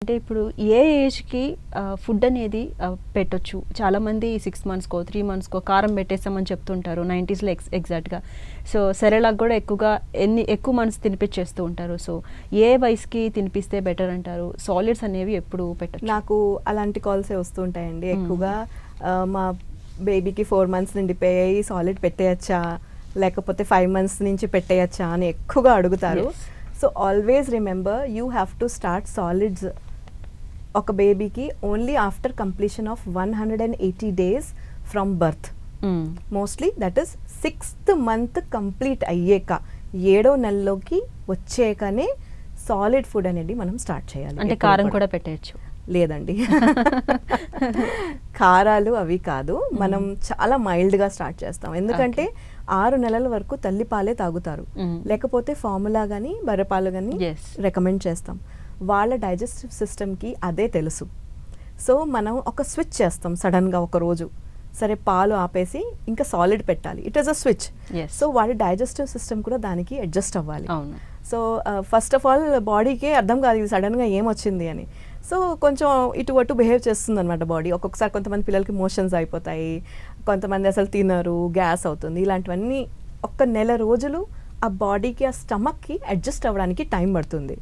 అంటే ఇప్పుడు ఏ ఏజ్‌కి ఫుడ్ అనేది పెట్టొచ్చు? చాలామంది 6 మంత్స్‌కో, 3 మంత్స్‌కో కారం పెట్టేసామని చెప్తుంటారు. 90స్‌లో ఎగ్జాక్ట్‌గా. సో, సెరెలాక్ కూడా ఎక్కువ మంత్స్ తినిపించేస్తూ ఉంటారు. సో, ఏ వయసుకి తినిపిస్తే బెటర్ అంటారు? సాలిడ్స్ అనేవి ఎప్పుడు పెట్టొచ్చు? నాకు అలాంటి కాల్సే వస్తూ ఉంటాయండి ఎక్కువగా. మా బేబీకి 4 మంత్స్ నిండిపోయాయి, సాలిడ్ పెట్టేయచ్చా? లేకపోతే 5 మంత్స్ నుంచి పెట్టేయచ్చా అని ఎక్కువగా అడుగుతారు. Yes. So always remember you have to start solids ఒక బేబీకి only after completion of 180 days from birth. Mostly that is 6th month complete అయ్యాక 7వ నెలలోకి వచ్చాకనే సాలిడ్ ఫుడ్ అనేది మనం స్టార్ట్ చేయాలి. అంటే ఎప్పుడు కారం కూడా పెట్టేయచ్చు. లేదండి. కారాలు అవి కాదు, మనం చాలా మైల్డ్గా స్టార్ట్ చేస్తాం. ఎందుకంటే 6 నెలల వరకు తల్లి పాలే తాగుతారు, లేకపోతే ఫార్ములా కానీ బర్రెపాలు కానీ Yes. రికమెండ్ చేస్తాం. వాళ్ళ డైజెస్టివ్ సిస్టమ్కి అదే తెలుసు. సో మనం ఒక స్విచ్ చేస్తాం సడన్గా ఒక రోజు, సరే పాలు ఆపేసి ఇంకా సాలిడ్ పెట్టాలి, it is a switch. Yes. So వాడి డైజెస్టివ్ సిస్టమ్ కూడా దానికి అడ్జస్ట్ అవ్వాలి. అవును. సో ఫస్ట్ ఆఫ్ ఆల్ బాడీకే అర్థం కాదు ఇది సడన్గా ఏమొచ్చింది అని. సో కొంచెం ఇటు అటు బిహేవ్ చేస్తుంది అనమాట బాడీ. ఒక్కొక్కసారి కొంతమంది పిల్లలకి మోషన్స్ అయిపోతాయి, కొంతమంది అసలు తినరు, గ్యాస్ అవుతుంది. ఇలాంటివన్నీ ఒక్క నెల రోజులు ఆ బాడీకి ఆ స్టమక్కి అడ్జస్ట్ అవ్వడానికి టైం పడుతుంది.